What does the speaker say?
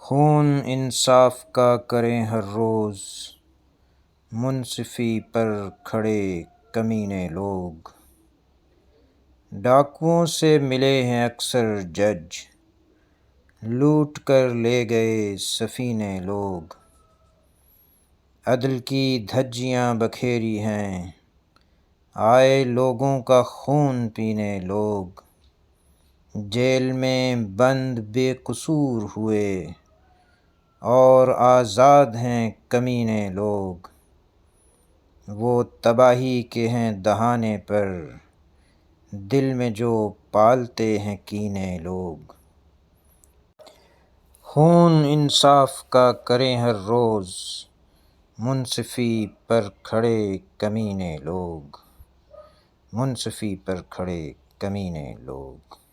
खून इंसाफ का करें हर रोज़, मुंसिफी पर खड़े कमीने लोग। डाकुओं से मिले हैं अक्सर जज, लूट कर ले गए सफीने लोग। अदल की धज्जियां बखेरी हैं, आए लोगों का खून पीने लोग। जेल में बंद बेकसूर हुए और आज़ाद हैं कमीने लोग। वो तबाही के हैं दहाने पर, दिल में जो पालते हैं कीने लोग। खून इंसाफ का करें हर रोज़, मुंसिफी पर खड़े कमीने लोग। मुंसिफी पर खड़े कमीने लोग।